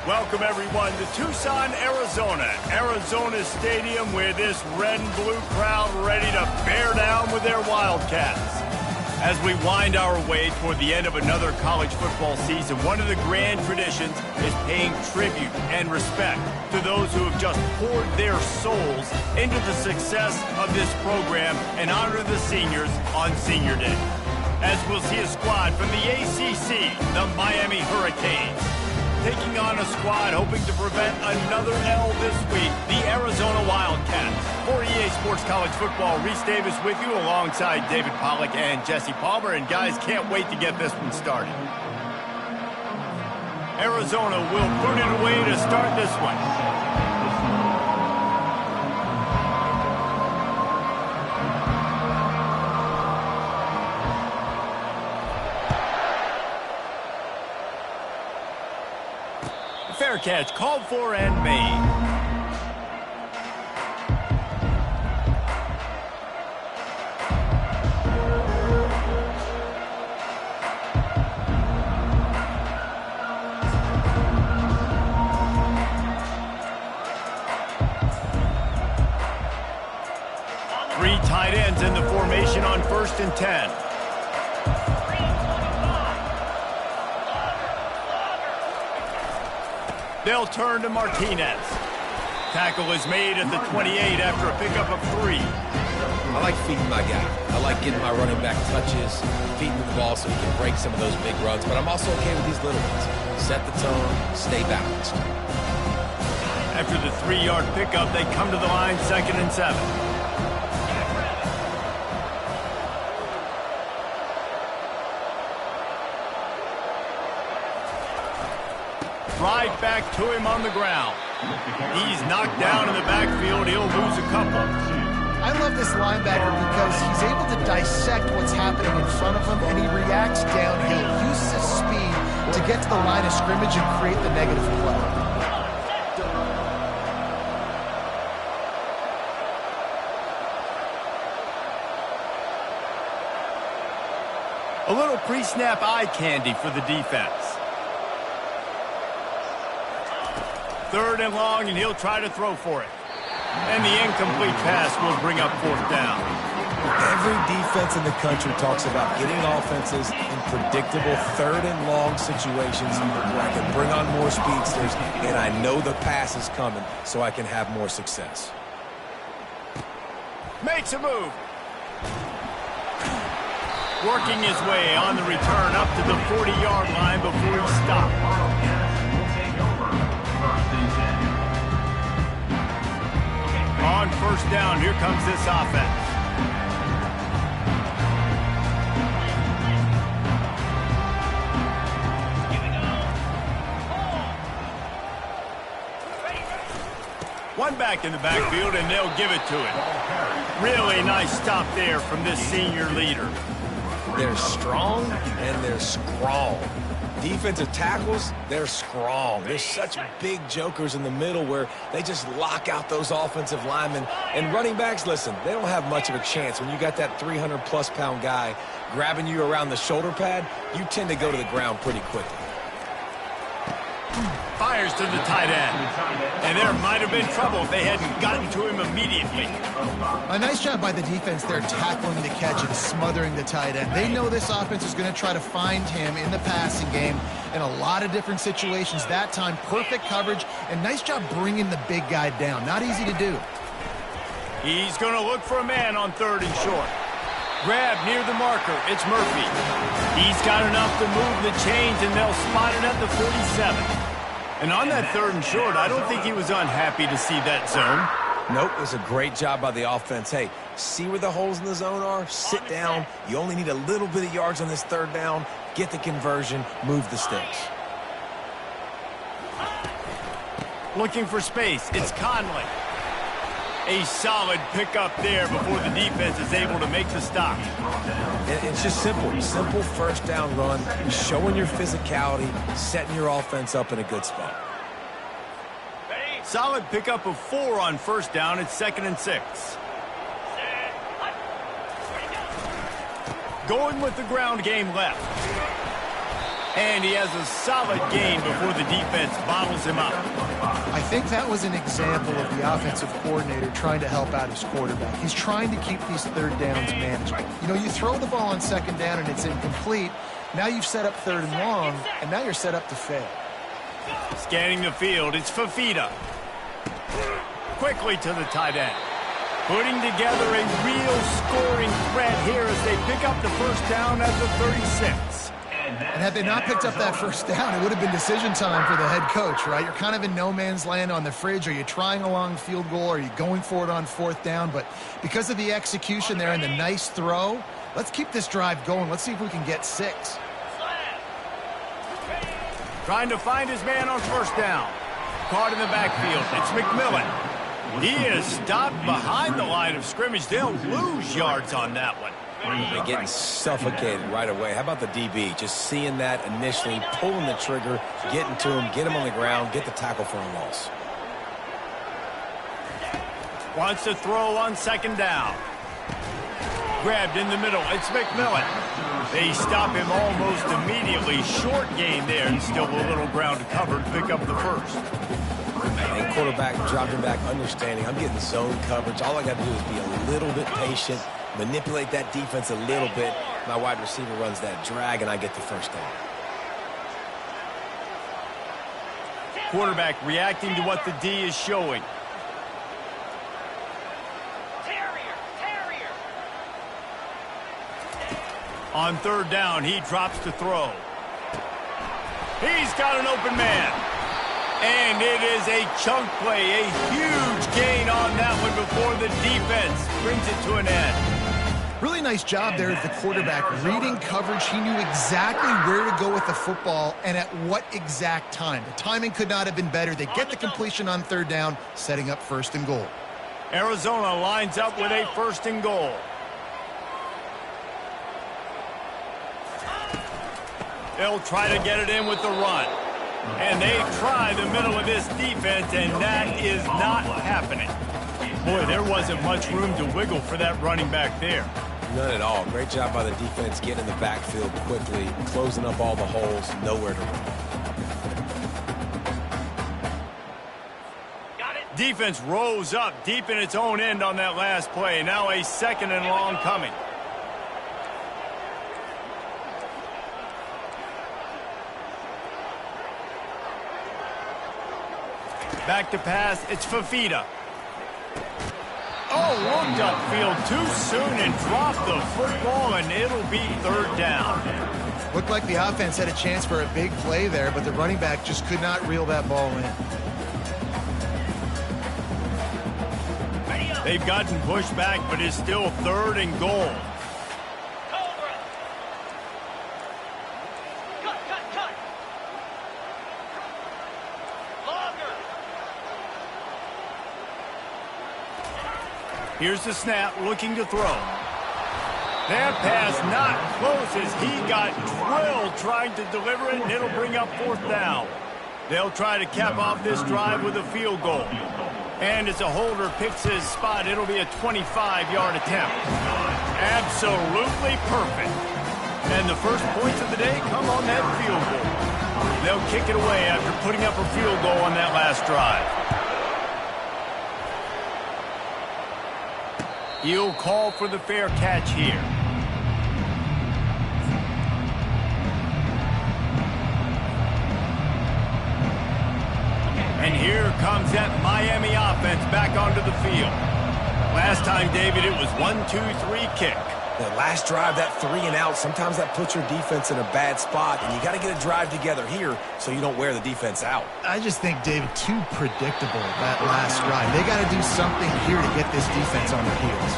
Welcome, everyone, to Tucson, Arizona. Arizona's stadium with this red and blue crowd ready to bear down with their Wildcats. As we wind our way toward the end of another college football season, one of the grand traditions is paying tribute and respect to those who have just poured their souls into the success of this program and honor the seniors on Senior Day. As we'll see a squad from the ACC, the Miami Hurricanes, taking on a squad hoping to prevent another L this week, the Arizona Wildcats. For EA Sports College Football, Reese Davis with you alongside David Pollack and Jesse Palmer. And guys, can't wait to get this one started. Arizona will put it away to start this one. Fair catch, called for and made. Three tight ends in the formation on 1st and 10. They'll turn to Martinez. Tackle is made at the 28 after a pickup of 3. I like feeding my guy. I like getting my running back touches, feeding the ball so he can break some of those big runs, but I'm also okay with these little ones. Set the tone, stay balanced. After the 3-yard pickup, they come to the line, 2nd and 7. Right back to him on the ground. He's knocked down in the backfield. He'll lose a couple. I love this linebacker because he's able to dissect what's happening in front of him, and he reacts downhill, uses his speed to get to the line of scrimmage and create the negative play. A little pre-snap eye candy for the defense. 3rd and long, and he'll try to throw for it. And the incomplete pass will bring up 4th down. Every defense in the country talks about getting offenses in predictable 3rd and long situations where I can bring on more speedsters, and I know the pass is coming, so I can have more success. Makes a move. Working his way on the return up to the 40-yard line before he stopped. On 1st down, here comes this offense. One back in the backfield, and they'll give it to him. Really nice stop there from this senior leader. They're strong and they're strong. Defensive tackles, they're strong. There's such big jokers in the middle where they just lock out those offensive linemen. And running backs, listen, they don't have much of a chance. When you got that 300-plus pound guy grabbing you around the shoulder pad, you tend to go to the ground pretty quickly. Fires to the tight end. And there might have been trouble if they hadn't gotten to him immediately. A nice job by the defense there, tackling the catch and smothering the tight end. They know this offense is going to try to find him in the passing game in a lot of different situations. That time, perfect coverage, and nice job bringing the big guy down. Not easy to do. He's going to look for a man on 3rd and short. Grab near the marker. It's Murphy. He's got enough to move the chains, and they'll spot it at the 47. And on that 3rd and short, I don't think he was unhappy to see that zone. Nope, it was a great job by the offense. Hey, see where the holes in the zone are? Sit down. You only need a little bit of yards on this 3rd down. Get the conversion. Move the sticks. Looking for space. It's Conley. A solid pickup there before the defense is able to make the stop. And it's just simple 1st down run, showing your physicality, setting your offense up in a good spot. Solid pickup of 4 on 1st down. It's 2nd and 6. Going with the ground game left. And he has a solid gain before the defense bottles him up. I think that was an example of the offensive coordinator trying to help out his quarterback. He's trying to keep these third downs manageable. You know, you throw the ball on second down and it's incomplete. Now you've set up third and long, and now you're set up to fail. Scanning the field, it's Fafita. Quickly to the tight end. Putting together a real scoring threat here as they pick up the first down at the 36. And had they not picked up that first down, it would have been decision time for the head coach, right? You're kind of in no man's land on the fridge. Are you trying a long field goal? Are you going for it on fourth down? But because of the execution there and the nice throw, let's keep this drive going. Let's see if we can get 6. Trying to find his man on first down. Caught in the backfield. It's McMillan. He is stopped behind the line of scrimmage. They'll lose yards on that one. They're getting suffocated right away. How about the DB? Just seeing that initially, pulling the trigger, getting to him, get him on the ground, get the tackle for a loss. Wants to throw on second down. Grabbed in the middle. It's McMillan. They stop him almost immediately. Short gain there, and still a little ground to cover to pick up the first. And quarterback dropping back, understanding I'm getting zone coverage. All I got to do is be a little bit patient, manipulate that defense a little bit. My wide receiver runs that drag, and I get the first down. Quarterback reacting to what the D is showing. On third down, he drops to throw. He's got an open man. And it is a chunk play, a huge gain on that one before the defense brings it to an end. Really nice job there of the quarterback. Reading coverage, he knew exactly where to go with the football and at what exact time. The timing could not have been better. They get the completion on third down, setting up first and goal. Arizona lines up with a first and goal. They'll try to get it in with the run. And they try the middle of this defense, and that is not happening. Boy, there wasn't much room to wiggle for that running back there. None at all. Great job by the defense getting in the backfield quickly, closing up all the holes, nowhere to run. Defense rose up deep in its own end on that last play. Now a second and long coming. Back to pass, it's Fafita. Oh, looked upfield too soon and dropped the football, and it'll be third down. Looked like the offense had a chance for a big play there, but the running back just could not reel that ball in. They've gotten pushed back, but it's still third and goal. Here's the snap, looking to throw. That pass not close as he got drilled trying to deliver it, and it'll bring up fourth down. They'll try to cap off this drive with a field goal. And as a holder picks his spot, it'll be a 25-yard attempt. Absolutely perfect. And the first points of the day come on that field goal. They'll kick it away after putting up a field goal on that last drive. He'll call for the fair catch here. And here comes that Miami offense back onto the field. Last time, David, it was 1-2-3 kick. That last drive, that 3 and out, sometimes that puts your defense in a bad spot, and you got to get a drive together here so you don't wear the defense out. I just think, David, too predictable, that last drive. They got to do something here to get this defense on their heels.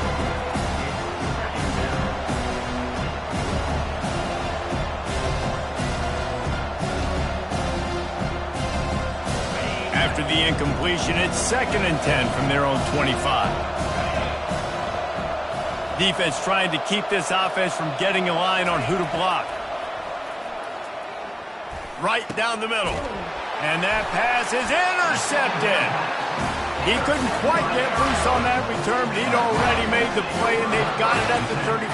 After the incompletion, it's 2nd and 10 from their own 25. Defense trying to keep this offense from getting a line on who to block. Right down the middle. And that pass is intercepted. He couldn't quite get loose on that return, but he'd already made the play, and they've got it at the 35.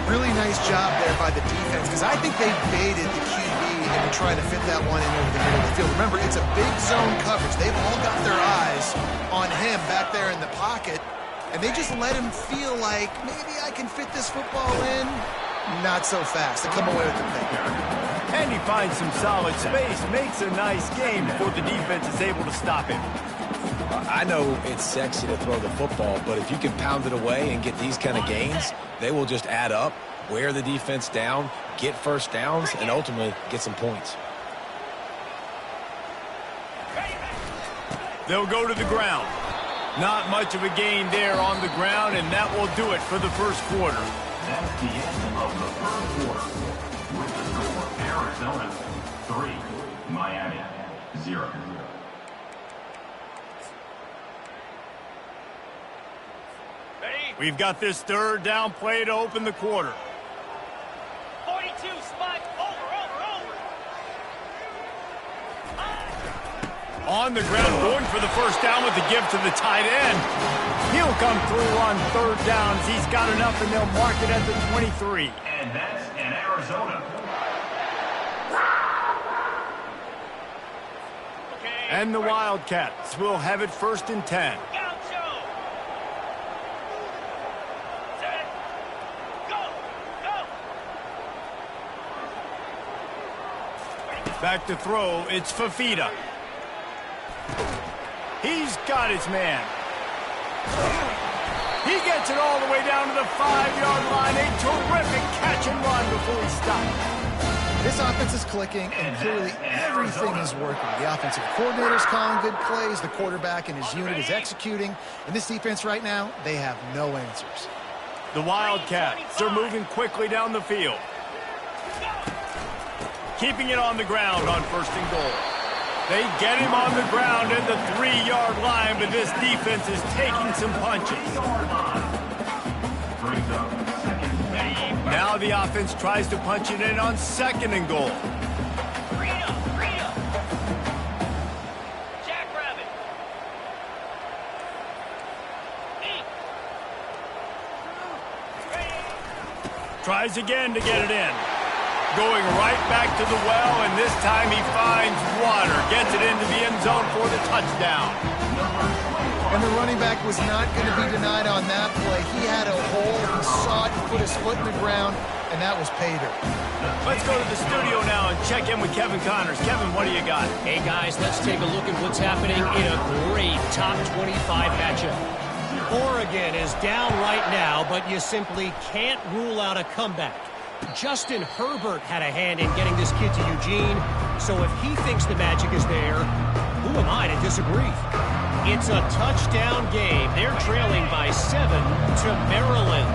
Really nice job there by the defense, because I think they baited the QB into trying to fit that one in over the middle of the field. Remember, it's a big zone coverage. They've all got their eyes on him back there in the pocket, and they just let him feel like, maybe I can fit this football in. Not so fast. They come away with the pick. And he finds some solid space, makes a nice game before the defense is able to stop him. I know it's sexy to throw the football, but if you can pound it away and get these kind of gains, they will just add up, wear the defense down, get first downs, and ultimately get some points. They'll go to the ground. Not much of a gain there on the ground, and that will do it for the first quarter. That's the end of the first quarter. With the score, Arizona 3, Miami 0. We've got this third down play to open the quarter. 42, spot, over. On the ground, going for the first down with the give to the tight end. He'll come through on third downs. He's got enough, and they'll mark it at the 23. And that's in Arizona. And the Wildcats will have it first and 10. Back to throw, it's Fafita. He's got his man. He gets it all the way down to the 5-yard line. A terrific catch and run before he stopped. This offense is clicking, and clearly everything is working. The offensive coordinator's calling good plays. The quarterback and his unit is executing. And this defense right now, they have no answers. The Wildcats are moving quickly down the field. Keeping it on the ground on first and goal. They get him on the ground at the 3-yard line, but this defense is taking some punches. Now the offense tries to punch it in on second and goal. Jackrabbit. Tries again to get it in. Going right back to the well, and this time he finds water. Gets it into the end zone for the touchdown. And the running back was not going to be denied on that play. He had a hole, he saw it, he put his foot in the ground, and that was pay dirt. Let's go to the studio now and check in with Kevin Connors. Kevin, what do you got? Hey, guys, let's take a look at what's happening in a great top 25 matchup. Oregon is down right now, but you simply can't rule out a comeback. Justin Herbert had a hand in getting this kid to Eugene, so if he thinks the magic is there, who am I to disagree? It's a touchdown game. They're trailing by 7 to Maryland.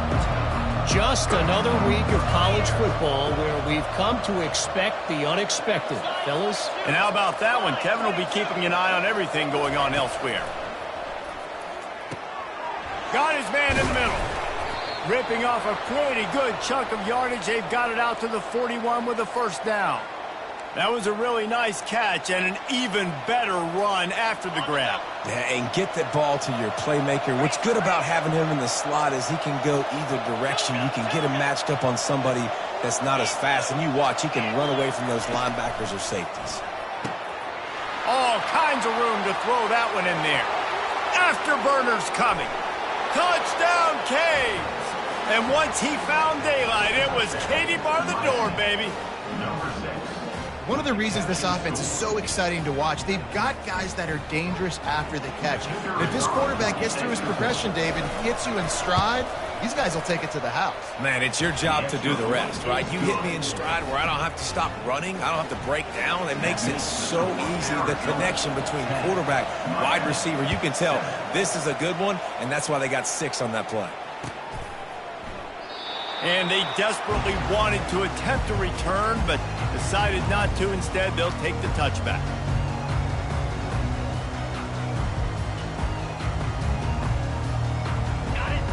Just another week of college football where we've come to expect the unexpected, fellas. And how about that one? Kevin will be keeping an eye on everything going on elsewhere. Got his man in the middle. Ripping off a pretty good chunk of yardage. They've got it out to the 41 with a first down. That was a really nice catch and an even better run after the grab. Yeah, and get that ball to your playmaker. What's good about having him in the slot is he can go either direction. You can get him matched up on somebody that's not as fast, and you watch, he can run away from those linebackers or safeties. All kinds of room to throw that one in there. Afterburners coming. Touchdown, Canes! And once he found daylight, it was Katie bar the door, baby. One of the reasons this offense is so exciting to watch, they've got guys that are dangerous after the catch. If this quarterback gets through his progression, David, hits you in stride, these guys will take it to the house. Man, it's your job to do the rest, right? You hit me in stride where I don't have to stop running. I don't have to break down. It makes it so easy, the connection between quarterback, wide receiver. You can tell this is a good one, and that's why they got 6 on that play. And they desperately wanted to attempt a return, but decided not to. Instead, they'll take the touchback.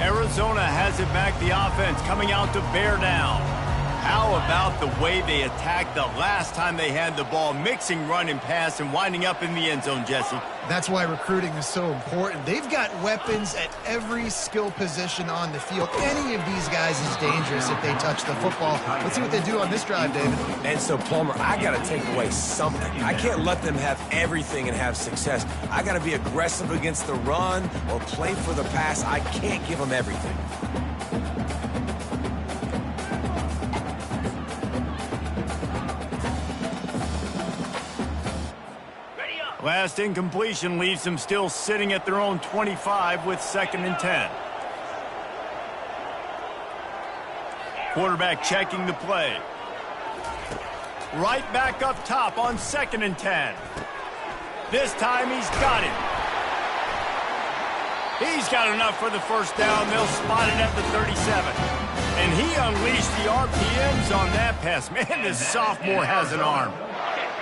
Arizona has it back, the offense coming out to bear down. How about the way they attacked the last time they had the ball, mixing run and pass and winding up in the end zone, Jesse? That's why recruiting is so important. They've got weapons at every skill position on the field. Any of these guys is dangerous if they touch the football. Let's see what they do on this drive, David. And so, Palmer, I got to take away something. I can't let them have everything and have success. I got to be aggressive against the run or play for the pass. I can't give them everything. Last incompletion leaves them still sitting at their own 25 with 2nd and 10. Quarterback checking the play. Right back up top on 2nd and 10. This time he's got it. He's got enough for the first down. They'll spot it at the 37. And he unleashed the RPMs on that pass. Man, this sophomore has an arm.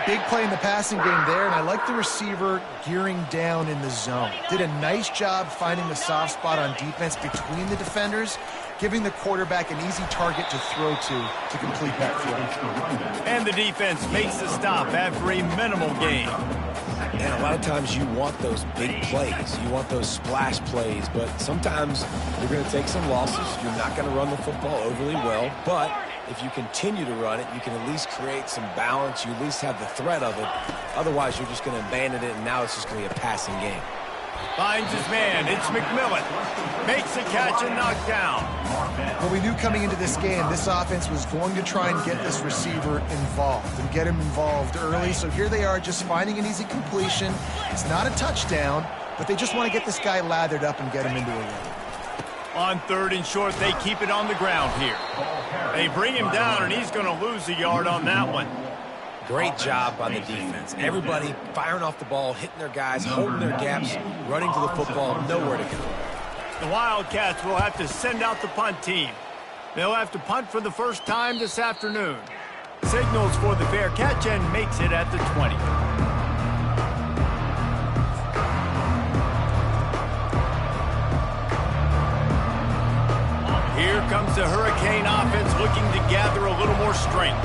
Big play in the passing game there, and I like the receiver gearing down in the zone. Did a nice job finding the soft spot on defense between the defenders, giving the quarterback an easy target to throw to complete that throw. And the defense makes the stop after a minimal gain. And a lot of times you want those big plays. You want those splash plays, but sometimes you're going to take some losses. You're not going to run the football overly well, but if you continue to run it, you can at least create some balance. You at least have the threat of it. Otherwise, you're just going to abandon it, and now it's just going to be a passing game. Finds his man. It's McMillan. Makes the catch and knocked down. Well, we knew coming into this game, this offense was going to try and get this receiver involved and get him involved early. So here they are just finding an easy completion. It's not a touchdown, but they just want to get this guy lathered up and get him into a run. On 3rd and short, they keep it on the ground here. They bring him down, and he's going to lose a yard on that one. Great job by the defense. Everybody firing off the ball, hitting their guys, holding their gaps, running to the football, nowhere to go. The Wildcats will have to send out the punt team. They'll have to punt for the first time this afternoon. Signals for the fair catch and makes it at the 20. Here comes the Hurricane offense looking to gather a little more strength.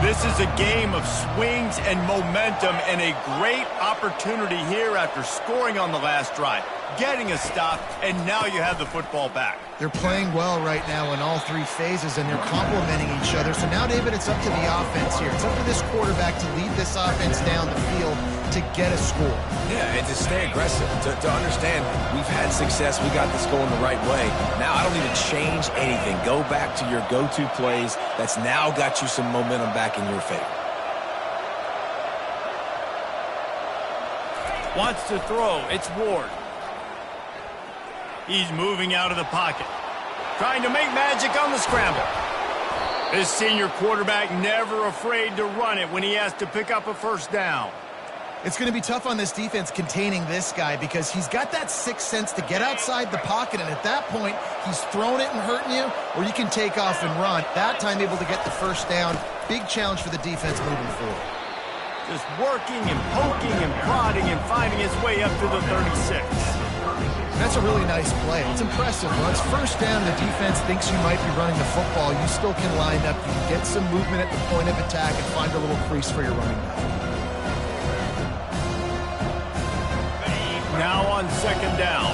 This is a game of swings and momentum and a great opportunity here after scoring on the last drive, getting a stop, and now you have the football back. They're playing well right now in all 3 phases, and they're complementing each other. So now, David, it's up to the offense here. It's up to this quarterback to lead this offense down the field to get a score. Yeah, and to stay aggressive, to understand we've had success, we got this going the right way. Now I don't need to change anything. Go back to your go-to plays. That's now got you some momentum back in your favor. Wants to throw. It's Ward. He's moving out of the pocket. Trying to make magic on the scramble. This senior quarterback never afraid to run it when he has to pick up a first down. It's going to be tough on this defense containing this guy because he's got that sixth sense to get outside the pocket, and at that point, he's throwing it and hurting you, or you can take off and run. That time able to get the first down. Big challenge for the defense moving forward. Just working and poking and prodding and finding his way up to the 36. That's a really nice play. It's impressive. Once first down, the defense thinks you might be running the football. You still can line up. You can get some movement at the point of attack and find a little crease for your running back. Now on 2nd down.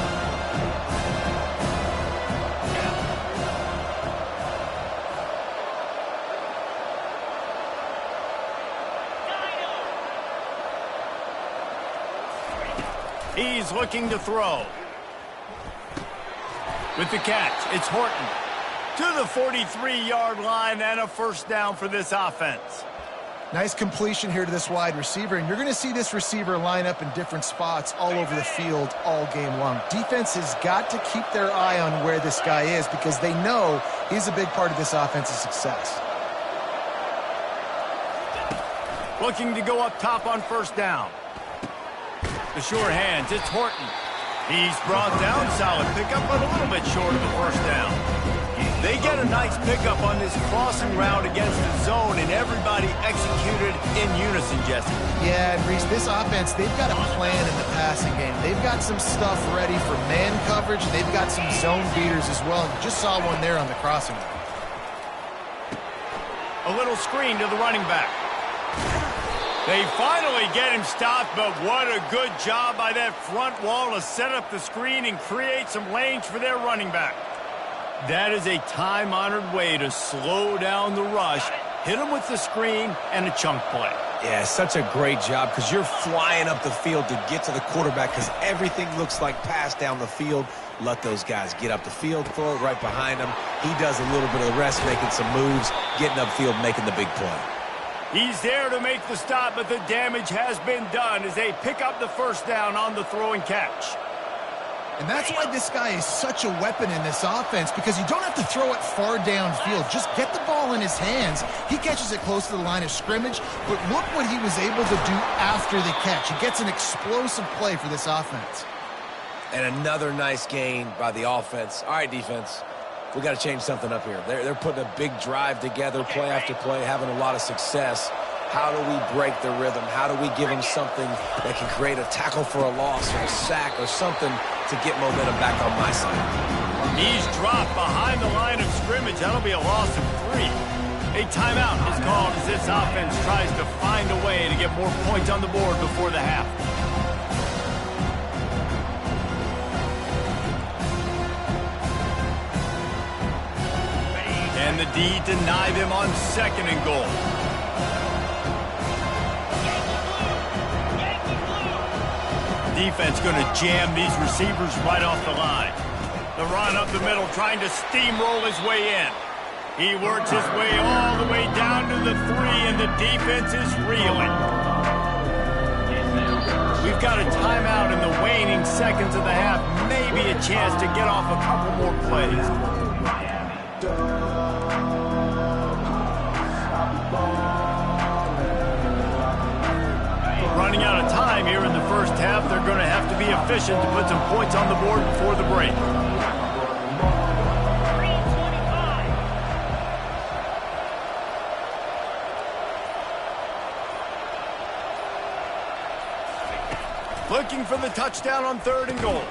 He's looking to throw. With the catch, it's Horton. To the 43-yard line and a first down for this offense. Nice completion here to this wide receiver, and you're going to see this receiver line up in different spots all over the field all game long. Defense has got to keep their eye on where this guy is because they know he's a big part of this offense's success. Looking to go up top on first down. The sure hands, it's Horton. He's brought down, solid pickup, but a little bit short of the first down. They get a nice pickup on this crossing route against the zone, and everybody executed in unison, Jesse. Yeah, and Reese, this offense, they've got a plan in the passing game. They've got some stuff ready for man coverage. They've got some zone beaters as well. And you just saw one there on the crossing route. A little screen to the running back. They finally get him stopped, but what a good job by that front wall to set up the screen and create some lanes for their running back. That is a time-honored way to slow down the rush, hit him with the screen, and a chunk play. Yeah, such a great job because you're flying up the field to get to the quarterback because everything looks like pass down the field. Let those guys get up the field, throw it right behind him. He does a little bit of the rest, making some moves, getting upfield, making the big play. He's there to make the stop, but the damage has been done as they pick up the first down on the throw and catch. And that's why this guy is such a weapon in this offense, because you don't have to throw it far downfield. Just get the ball in his hands. He catches it close to the line of scrimmage, but look what he was able to do after the catch. He gets an explosive play for this offense. And another nice gain by the offense. All right, defense, we got to change something up here. They're putting a big drive together, play after play, having a lot of success. How do we break the rhythm? How do we give them something that can create a tackle for a loss or a sack or something to get momentum back on my side? He's dropped behind the line of scrimmage. That'll be a loss of 3. A timeout is called as this offense tries to find a way to get more points on the board before the half. And the D deny them on 2nd and goal. Defense going to jam these receivers right off the line. The run up the middle, trying to steamroll his way in. He works his way all the way down to the 3, and the defense is reeling. We've got a timeout in the waning seconds of the half. Maybe a chance to get off a couple more plays. Running out of time here in the first half. They're going to have to be efficient to put some points on the board before the break. Looking for the touchdown on 3rd and goal.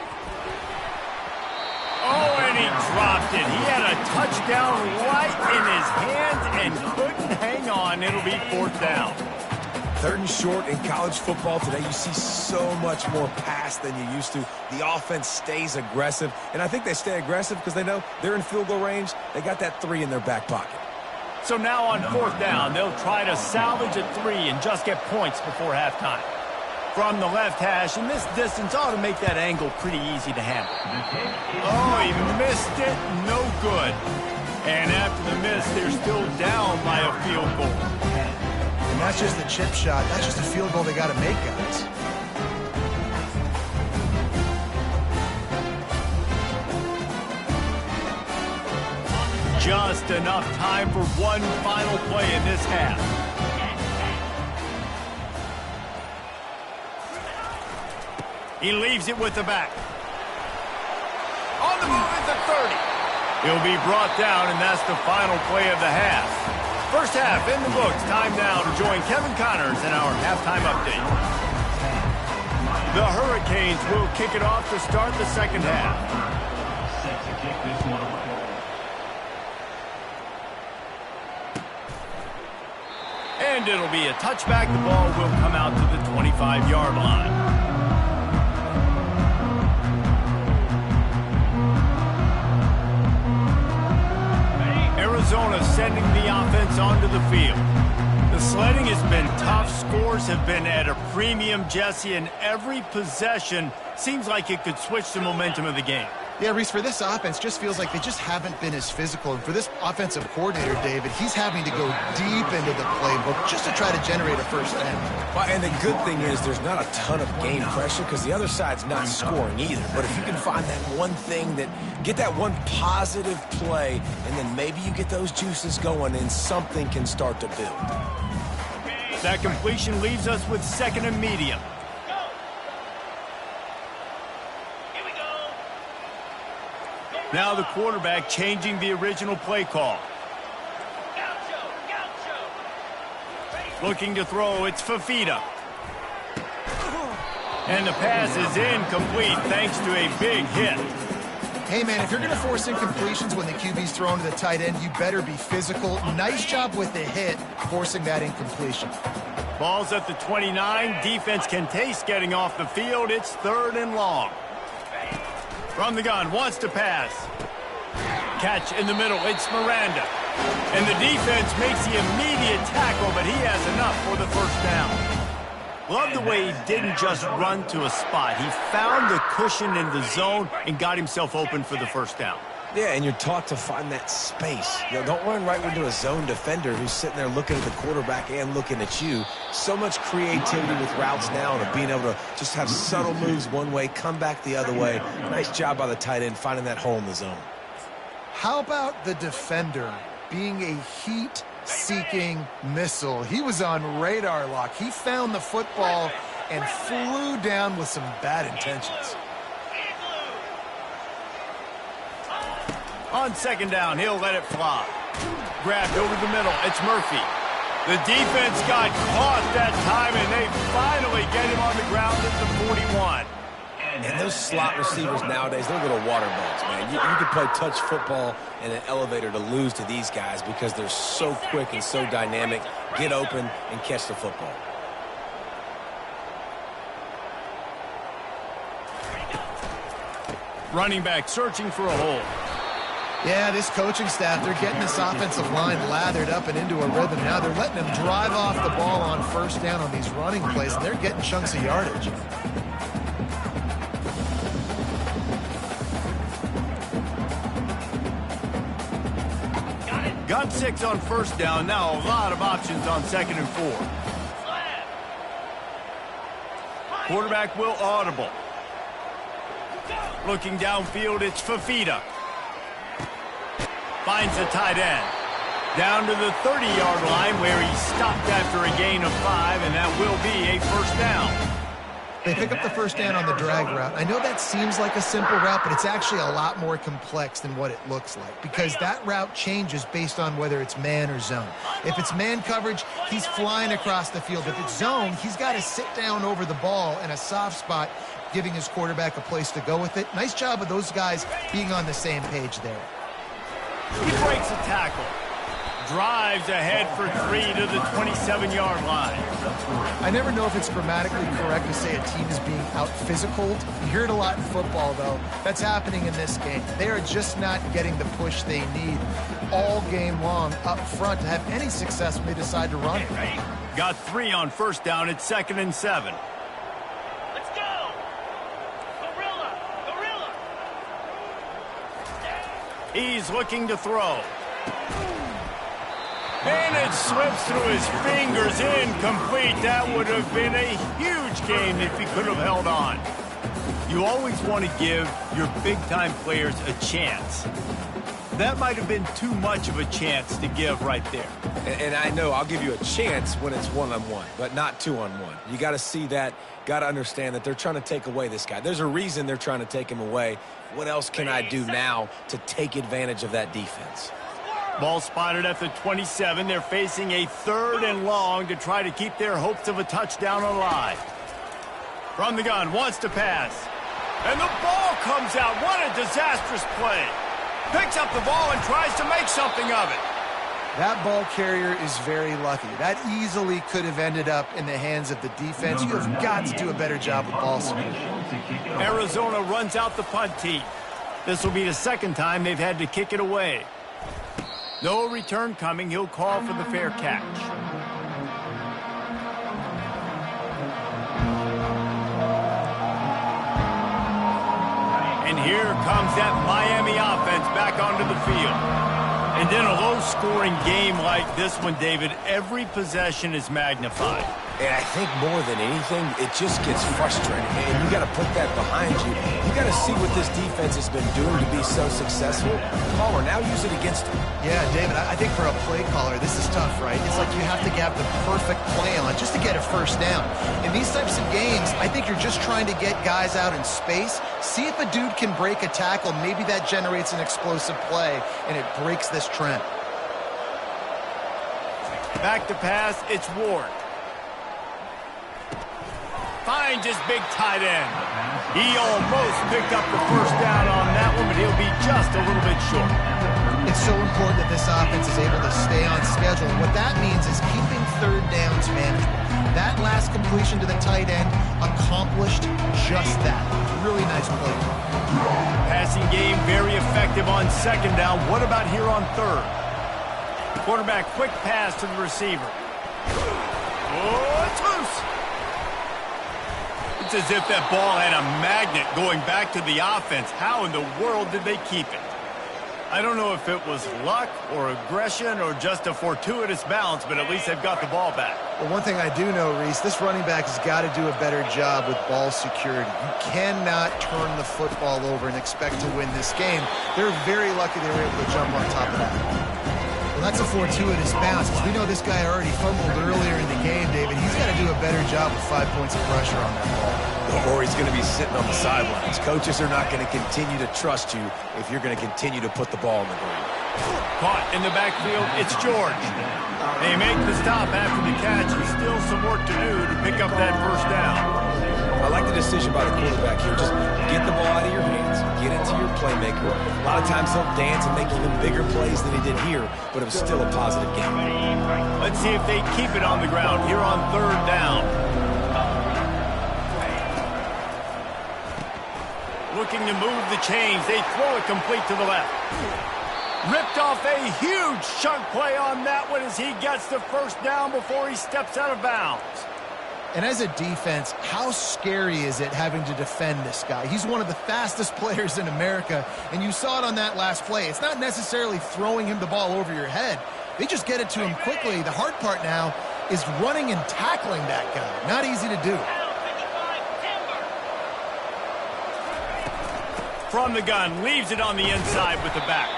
Oh, and he dropped it. He had a touchdown right in his hands and couldn't hang on. It'll be 4th down. 3rd and short in college football today, you see so much more pass than you used to. The offense stays aggressive, and I think they stay aggressive because they know they're in field goal range. They got that 3 in their back pocket. So now on 4th down, they'll try to salvage a 3 and just get points before halftime. From the left hash, and this distance ought to make that angle pretty easy to handle. Oh, he missed it. No good. And after the miss, they're still down by a field goal. And that's just the chip shot. That's just a field goal they got to make, guys. Just enough time for one final play in this half. He leaves it with the back. On the move at the 30. He'll be brought down, and that's the final play of the half. First half in the books. Time now to join Kevin Connors in our halftime update. The Hurricanes will kick it off to start the second half. Set to kick this one away. And it'll be a touchback. The ball will come out to the 25-yard line. Arizona sending the offense onto the field. The sledding has been tough. Scores have been at a premium, Jesse, and every possession seems like it could switch the momentum of the game. Yeah, Reese, for this offense, just feels like they just haven't been as physical. And for this offensive coordinator, David, he's having to go deep into the playbook just to try to generate a first down. Well, and the good thing is there's not a ton of game pressure because the other side's not scoring either. But if you can find that one thing get that one positive play, and then maybe you get those juices going and something can start to build. That completion leaves us with 2nd and medium. Now the quarterback changing the original play call. Looking to throw, it's Fafita. And the pass is incomplete thanks to a big hit. Hey, man, if you're going to force incompletions when the QB's thrown to the tight end, you better be physical. Nice job with the hit, forcing that incompletion. Ball's at the 29. Defense can taste getting off the field. It's 3rd and long. From the gun, wants to pass. Catch in the middle. It's Miranda. And the defense makes the immediate tackle, but he has enough for the first down. Love the way he didn't just run to a spot. He found the cushion in the zone and got himself open for the first down. Yeah, and you're taught to find that space. You know, don't run right into a zone defender who's sitting there looking at the quarterback and looking at you. So much creativity with routes now and being able to just have subtle moves one way, come back the other way. Nice job by the tight end finding that hole in the zone. How about the defender being a heat-seeking missile? He was on radar lock. He found the football and flew down with some bad intentions. On 2nd down, he'll let it fly. Grabbed over the middle. It's Murphy. The defense got caught that time, and they finally get him on the ground at the 41. And those slot receivers nowadays, they're little water balls, man. You can play touch football in an elevator to lose to these guys because they're so quick and so dynamic. Get open and catch the football. Running back searching for a hole. Yeah, this coaching staff, they're getting this offensive line lathered up and into a rhythm. Now they're letting them drive off the ball on 1st down on these running plays, and they're getting chunks of yardage. Got 6 on 1st down. Now a lot of options on 2nd and 4. Quarterback will audible. Looking downfield, it's Fafita. Finds the tight end. Down to the 30-yard line where he stopped after a gain of 5, and that will be a 1st down. They pick up the 1st down on the drag route. I know that seems like a simple route, but it's actually a lot more complex than what it looks like because that route changes based on whether it's man or zone. If it's man coverage, he's flying across the field. If it's zone, he's got to sit down over the ball in a soft spot, giving his quarterback a place to go with it. Nice job of those guys being on the same page there. He breaks a tackle. Drives ahead for 3 to the 27-yard line. I never know if it's grammatically correct to say a team is being out-physicaled. You hear it a lot in football, though. That's happening in this game. They are just not getting the push they need all game long up front to have any success when they decide to run it. Got 3 on 1st down at 2nd and 7. Let's go! Gorilla! Gorilla! He's looking to throw. And it slips through his fingers, incomplete. That would have been a huge game if he could have held on. You always want to give your big-time players a chance. That might have been too much of a chance to give right there. And I know I'll give you a chance when it's one-on-one, but not two-on-one. You got to see that, got to understand that they're trying to take away this guy. There's a reason they're trying to take him away. What else can I do now to take advantage of that defense? Ball spotted at the 27. They're facing a 3rd and long to try to keep their hopes of a touchdown alive. From the gun, wants to pass. And the ball comes out. What a disastrous play. Picks up the ball and tries to make something of it. That ball carrier is very lucky. That easily could have ended up in the hands of the defense. You have got to do a better job with ball security. Arizona runs out the punt team. This will be the 2nd time they've had to kick it away. No return coming. He'll call for the fair catch. And here comes that Miami offense back onto the field. And in a low-scoring game like this one, David, every possession is magnified. And I think more than anything, it just gets frustrating. And you got to put that behind you. You got to see what this defense has been doing to be so successful. Caller, now use it against them. Yeah, David, I think for a play caller, this is tough, right? It's like you have to have the perfect play on just to get a 1st down. In these types of games, I think you're just trying to get guys out in space, see if a dude can break a tackle. Maybe that generates an explosive play, and it breaks this trend. Back to pass, it's Ward. finds his big tight end. He almost picked up the first down on that one, but he'll be just a little bit short. It's so important that this offense is able to stay on schedule. What that means is keeping third downs manageable. That last completion to the tight end accomplished just that. Really nice play. Passing game very effective on second down. What about here on third? Quarterback quick pass to the receiver. Oh, it's loose. It's as if that ball had a magnet going back to the offense. How in the world did they keep it? I don't know if it was luck or aggression or just a fortuitous bounce, but at least they've got the ball back. Well, one thing I do know, Reese, this running back has got to do a better job with ball security. You cannot turn the football over and expect to win this game. They're very lucky they were able to jump on top of that. Well, that's a fortuitous bounce. As we know, this guy already fumbled earlier in the game, David. He's got to do a better job with 5 points of pressure on that ball. Or he's going to be sitting on the sidelines. Coaches are not going to continue to trust you if you're going to continue to put the ball on the ground. Caught in the backfield, it's George. They make the stop after the catch, and still some work to do to pick up that first down. I like the decision by the quarterback here. Just get the ball out of your hands, get it to your playmaker. A lot of times he'll dance and make even bigger plays than he did here, but it was still a positive game. Let's see if they keep it on the ground here on third down. Looking to move the chains. They throw it complete to the left. Ripped off a huge chunk play on that one as he gets the first down before he steps out of bounds. And as a defense, how scary is it having to defend this guy? He's one of the fastest players in America, and you saw it on that last play. It's not necessarily throwing him the ball over your head. They just get it to him quickly. The hard part now is running and tackling that guy. Not easy to do. From the gun, leaves it on the inside with the back.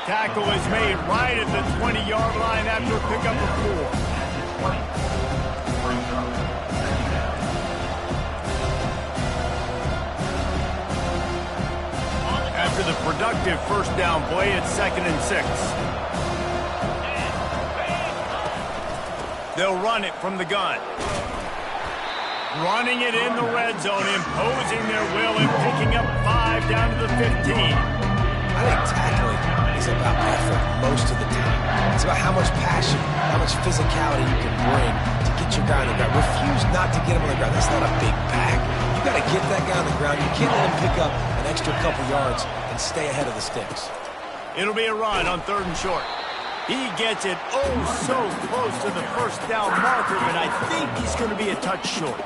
Tackle is made right at the 20-yard line after a pickup of 4. After the productive first down play, it's 2nd and 6. They'll run it from the gun. Running it in the red zone, imposing their will and picking up 5 down to the 15. I think tackling is about effort most of the time. It's about how much passion, how much physicality you can bring to get your guy on the ground. Refuse not to get him on the ground. That's not a big bag. You got to get that guy on the ground. You can't let him pick up an extra couple yards and stay ahead of the sticks. It'll be a run on 3rd and short. He gets it so close to the first down marker, but I think he's going to be a touch short.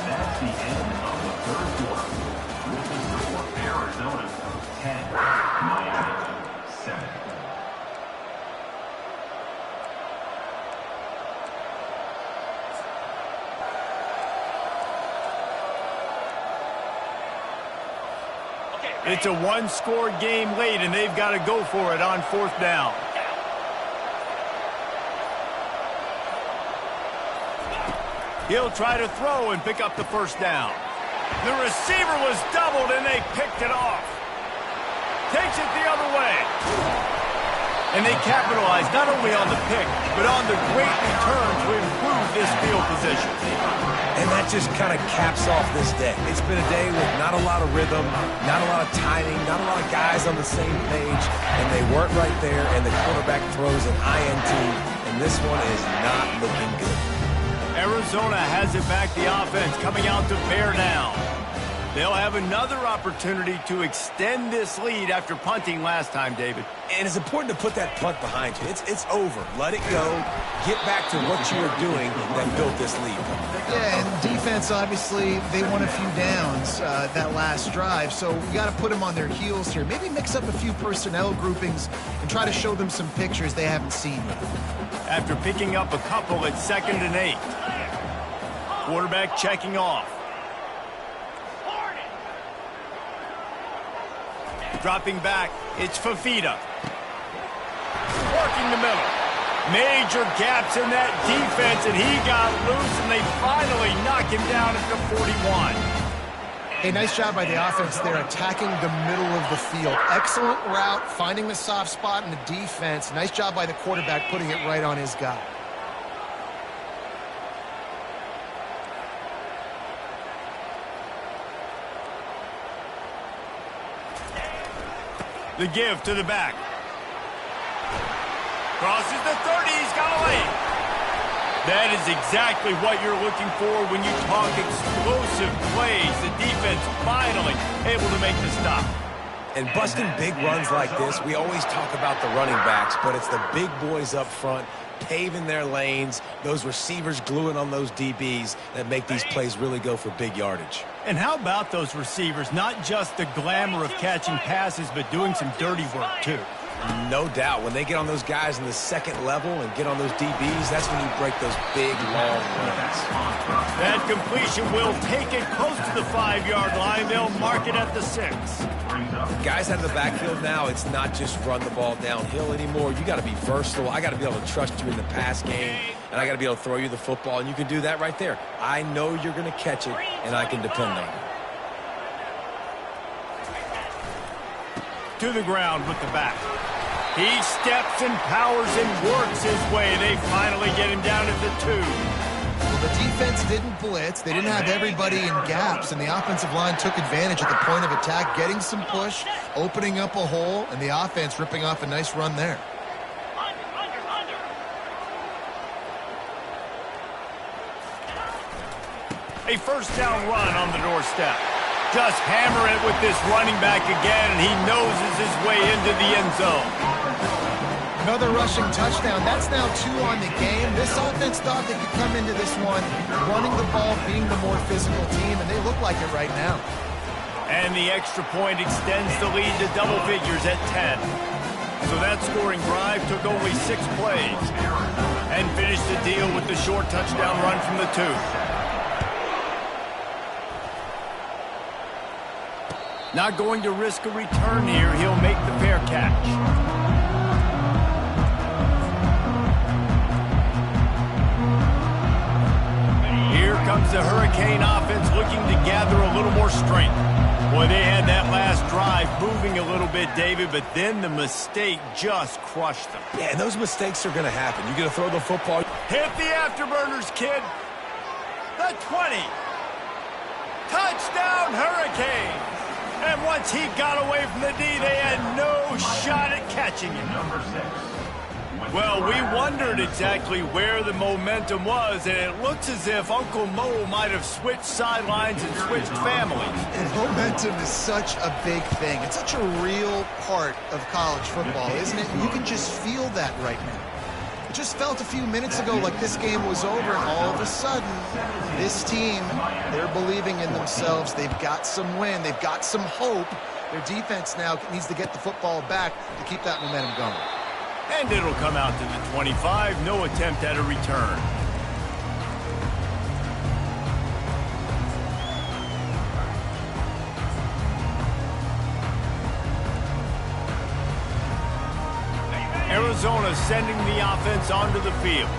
That's the end of the 3rd quarter. With the score, Arizona 10, Miami 7. It's a one-score game late, and they've got to go for it on 4th down. He'll try to throw and pick up the first down. The receiver was doubled, and they picked it off. Takes it the other way. And they capitalize not only on the pick, but on the great return to improve this field position. And that just kind of caps off this day. It's been a day with not a lot of rhythm, not a lot of timing, not a lot of guys on the same page, and they weren't right there, and the quarterback throws an INT, and this one is not looking good. Arizona has it back, the offense coming out to bear down. They'll have another opportunity to extend this lead after punting last time, David. And it's important to put that punt behind you. It's over. Let it go. Get back to what you were doing that built this lead. Yeah, and defense, obviously, they won a few downs that last drive, so we got to put them on their heels here. Maybe mix up a few personnel groupings and try to show them some pictures they haven't seen yet. After picking up a couple at 2nd and 8. Quarterback checking off. Dropping back, it's Fafita. Working the middle. Major gaps in that defense, and he got loose, and they finally knock him down at the 41. Hey, nice job by the offense there, attacking the middle of the field. Excellent route, finding the soft spot in the defense. Nice job by the quarterback putting it right on his guy. The give to the back. Crosses the 30, he's got a lane. That is exactly what you're looking for when you talk explosive plays. The defense finally able to make the stop. And busting big runs like this, we always talk about the running backs, but it's the big boys up front paving their lanes, those receivers gluing on those DBs that make these plays really go for big yardage. And how about those receivers? Not just the glamour of catching passes, but doing some dirty work too. No doubt. When they get on those guys in the second level and get on those DBs, that's when you break those big, long runs. That completion will take it close to the 5-yard line. They'll mark it at the 6. Guys out of the backfield now, it's not just run the ball downhill anymore. You got to be versatile. I got to be able to trust you in the pass game, and I got to be able to throw you the football, and you can do that right there. I know you're going to catch it, and I can depend on you. To the ground with the back. He steps and powers and works his way. They finally get him down at the 2. Well, the defense didn't blitz. They didn't have everybody in gaps, and the offensive line took advantage at the point of attack, getting some push, opening up a hole, and the offense ripping off a nice run there. Under. A first down run on the doorstep. Just hammer it with this running back again, and he noses his way into the end zone. Another rushing touchdown. That's now 2 on the game. This offense thought they could come into this one running the ball, being the more physical team, and they look like it right now. And the extra point extends the lead to double figures at 10. So that scoring drive took only 6 plays and finished the deal with the short touchdown run from the 2. Not going to risk a return here. He'll make the fair catch. Here comes the Hurricane offense looking to gather a little more strength. Boy, they had that last drive moving a little bit, David, but then the mistake just crushed them. Yeah, and those mistakes are going to happen. You're going to throw the football. Hit the afterburners, kid. The 20. Touchdown, Hurricane. And once he got away from the D, they had no shot at catching him. Well, we wondered exactly where the momentum was, and it looks as if Uncle Mo might have switched sidelines and switched families. And momentum is such a big thing. It's such a real part of college football, isn't it? And you can just feel that right now. It just felt a few minutes ago like this game was over, and all of a sudden, this team, they're believing in themselves. They've got some wind. They've got some hope. Their defense now needs to get the football back to keep that momentum going. And it'll come out to the 25. No attempt at a return. Arizona sending the offense onto the field.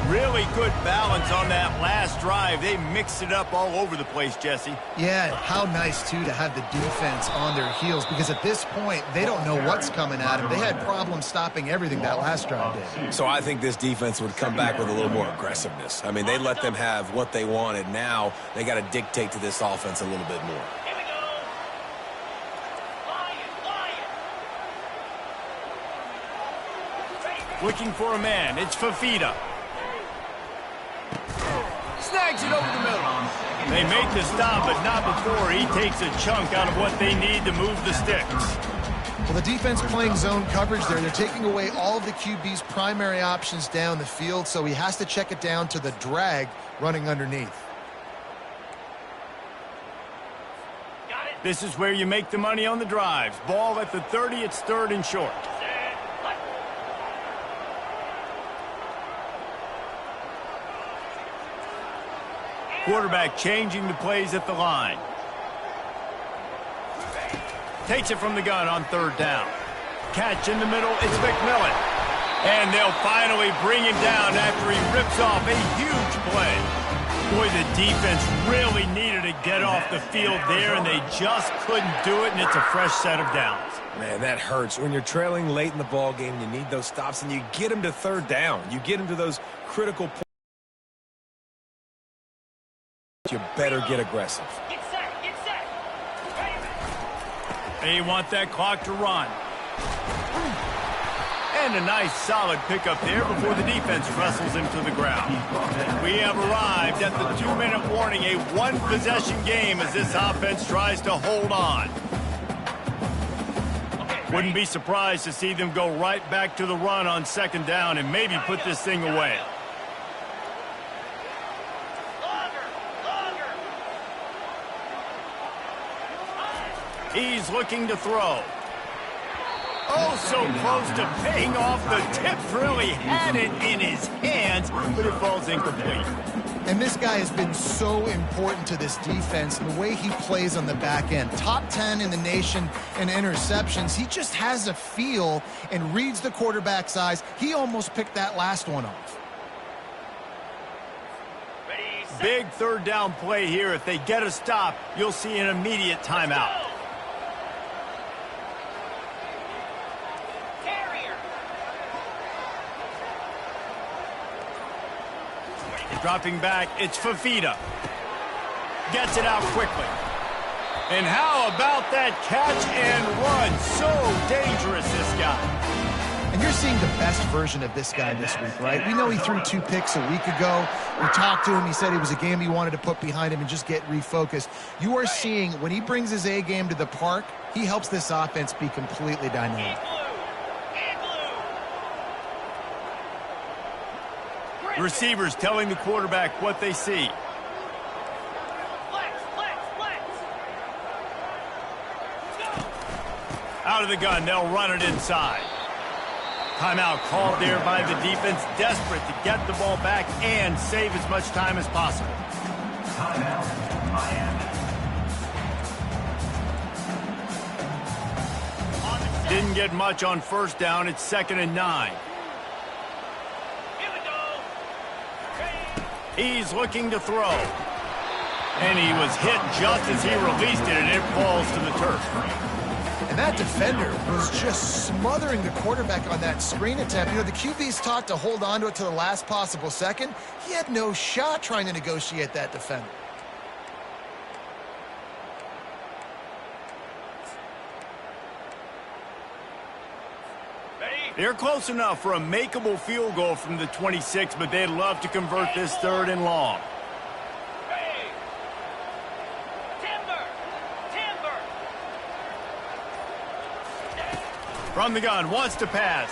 Really good balance on that last drive. They mixed it up all over the place, Jesse. Yeah, how nice, too, to have the defense on their heels, because at this point, they don't know what's coming at them. They had problems stopping everything that last drive did. So I think this defense would come back with a little more aggressiveness. I mean, they let them have what they wanted. Now they got to dictate to this offense a little bit more. Here we go. Lion. Looking for a man. It's Fafita. Snags it over the middle. They make the stop, but not before he takes a chunk out of what they need to move the sticks. Well, the defense playing zone coverage there. They're taking away all of the QB's primary options down the field, so he has to check it down to the drag running underneath. Got it. This is where you make the money on the drives. Ball at the 30, it's 3rd and short. Quarterback changing the plays at the line. Takes it from the gun on 3rd down. Catch in the middle, it's McMillan. And they'll finally bring him down after he rips off a huge play. Boy, the defense really needed to get off the field there, and they just couldn't do it, and it's a fresh set of downs. Man, that hurts. When you're trailing late in the ball game, you need those stops, and you get them to third down. You get them to those critical points. You better get aggressive. Get set, get set. They want that clock to run. And a nice solid pickup there before the defense wrestles him to the ground. We have arrived at the 2-minute warning, a one-possession game as this offense tries to hold on. Wouldn't be surprised to see them go right back to the run on second down and maybe put this thing away. He's looking to throw. Oh, so close to paying off. The tip really had it in his hands, but it falls incomplete. And this guy has been so important to this defense and the way he plays on the back end. Top 10 in the nation in interceptions. He just has a feel and reads the quarterback's eyes. He almost picked that last one off. Big third down play here. If they get a stop, you'll see an immediate timeout. Dropping back, it's Fafita. Gets it out quickly. And how about that catch and run? So dangerous, this guy. And you're seeing the best version of this guy this week, right? We know he threw 2 picks a week ago. We talked to him. He said it was a game he wanted to put behind him and just get refocused. You are seeing when he brings his A game to the park, he helps this offense be completely dynamic. Receivers telling the quarterback what they see. Out of the gun, they'll run it inside. Timeout called there by the defense, desperate to get the ball back and save as much time as possible. Timeout, Miami. Didn't get much on first down. It's 2nd and 9. He's looking to throw. And he was hit just as he released it, and it falls to the turf. And that defender was just smothering the quarterback on that screen attempt. You know, the QB's taught to hold on to it to the last possible second. He had no shot trying to negotiate that defender. They're close enough for a makeable field goal from the 26, but they'd love to convert this 3rd and long. From the gun, wants to pass.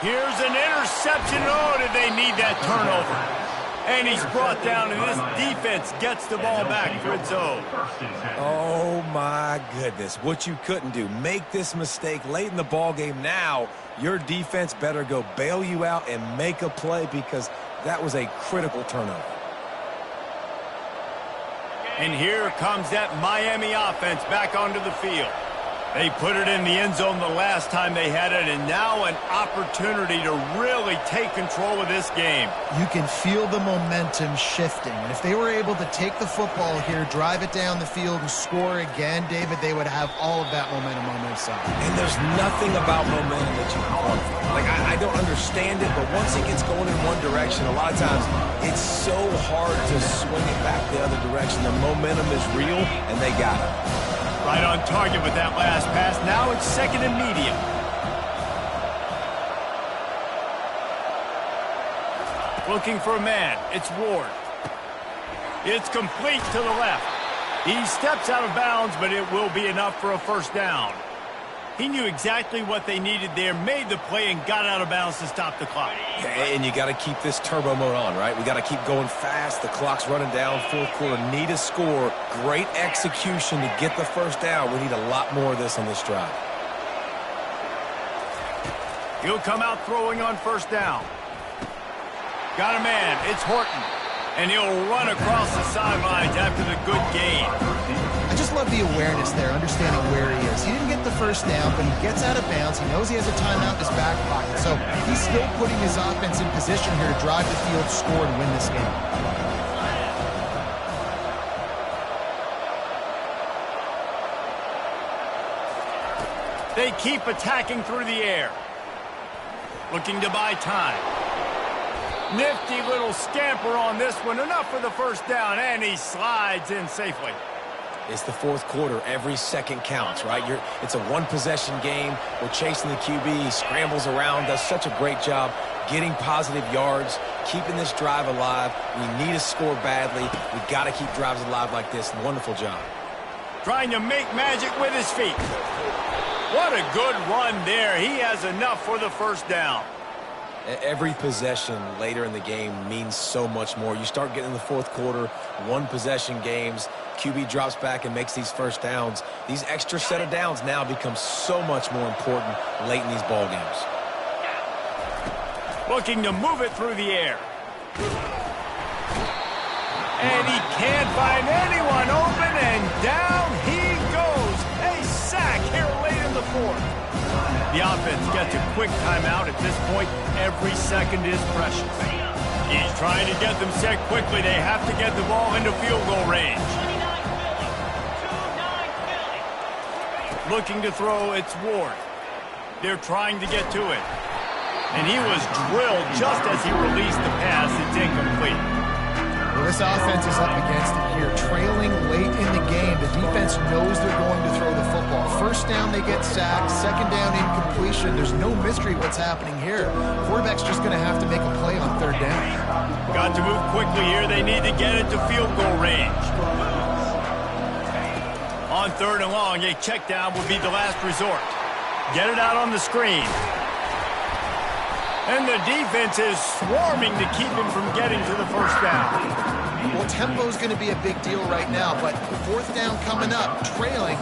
Here's an interception. Oh, did they need that turnover? And he's brought down, and this defense gets the ball back for its own. Oh, my goodness. What you couldn't do. Make this mistake late in the ball game. Now, your defense better go bail you out and make a play because that was a critical turnover. And here comes that Miami offense back onto the field. They put it in the end zone the last time they had it, and now an opportunity to really take control of this game. You can feel the momentum shifting, and if they were able to take the football here, drive it down the field, and score again, David, they would have all of that momentum on their side. And there's nothing about momentum that you can quantify. Like, I don't understand it, but once it gets going in one direction, a lot of times it's so hard to swing it back the other direction. The momentum is real, and they got it. Right on target with that last pass. Now it's 2nd and medium. Looking for a man. It's Ward. It's complete to the left. He steps out of bounds, but it will be enough for a first down. He knew exactly what they needed there, made the play, and got out of bounds to stop the clock. And you got to keep this turbo mode on, right? We got to keep going fast. The clock's running down. 4th quarter, need a score. Great execution to get the first down. We need a lot more of this on this drive. He'll come out throwing on first down. Got a man. It's Horton. And he'll run across the sidelines after the good gain. I just love the awareness there, understanding where he is. He didn't get the first down, but he gets out of bounds. He knows he has a timeout in his back pocket. So he's still putting his offense in position here to drive the field, score, and win this game. They keep attacking through the air. Looking to buy time. Nifty little scamper on this one. Enough for the first down, and he slides in safely. It's the fourth quarter. Every second counts, right? It's a one-possession game. We're chasing the QB. He scrambles around, does such a great job getting positive yards, keeping this drive alive. We need to score badly. We got to keep drives alive like this. Wonderful job. Trying to make magic with his feet. What a good run there. He has enough for the first down. Every possession later in the game means so much more. You start getting in the fourth quarter, one-possession games, QB drops back and makes these first downs. These extra set of downs now become so much more important late in these ball games. Looking to move it through the air. And he can't find anyone open, and down he goes. A sack here late in the fourth. The offense gets a quick timeout. At this point, every second is precious. He's trying to get them set quickly. They have to get the ball into field goal range. Looking to throw, it's Ward. They're trying to get to it. And he was drilled just as he released the pass. It's incomplete. Well, this offense is up against it here. Trailing late in the game, the defense knows they're going to throw the football. First down, they get sacked. Second down, incompletion. There's no mystery what's happening here. Quarterback's just going to have to make a play on third down. Got to move quickly here. They need to get it to field goal range. On third and long, a check down would be the last resort. Get it out on the screen. And the defense is swarming to keep him from getting to the first down. Well, tempo's going to be a big deal right now, but fourth down coming up, trailing,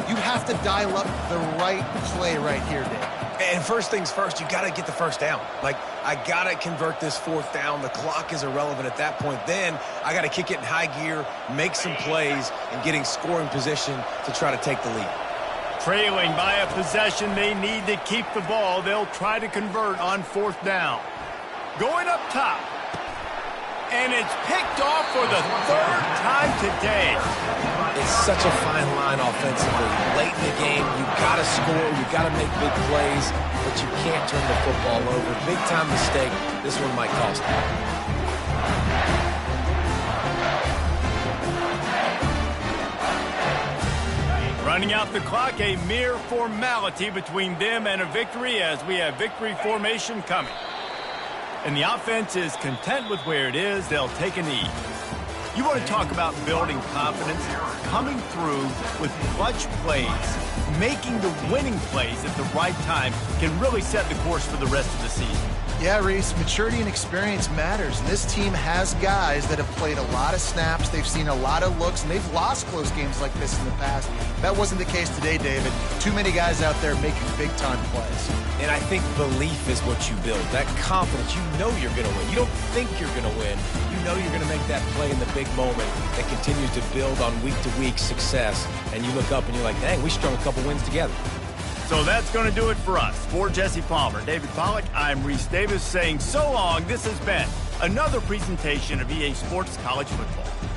you have to dial up the right play right here, Dave. And first things first, you got to get the first down. Like, I got to convert this fourth down. The clock is irrelevant at that point. Then I got to kick it in high gear, make some plays, and getting scoring position to try to take the lead. Trailing by a possession, they need to keep the ball. They'll try to convert on fourth down. Going up top. And it's picked off for the third time today. It's such a fine line offensively. Late in the game, you got to score, you got to make big plays, but you can't turn the football over. Big time mistake. This one might cost them. Running out the clock, a mere formality between them and a victory as we have victory formation coming. And the offense is content with where it is. They'll take a knee. You want to talk about building confidence? Coming through with clutch plays, making the winning plays at the right time can really set the course for the rest of the season. Yeah, Reese, maturity and experience matters. This team has guys that have played a lot of snaps. They've seen a lot of looks, and they've lost close games like this in the past. That wasn't the case today, David. Too many guys out there making big-time plays. And I think belief is what you build. That confidence, you know you're going to win. You don't think you're going to win. You know you're going to make that play in the big moment that continues to build on week-to-week success. And you look up and you're like, dang, we strung a couple wins together. So that's going to do it for us. For Jesse Palmer, David Pollack, I'm Reese Davis saying so long. This has been another presentation of EA Sports College Football.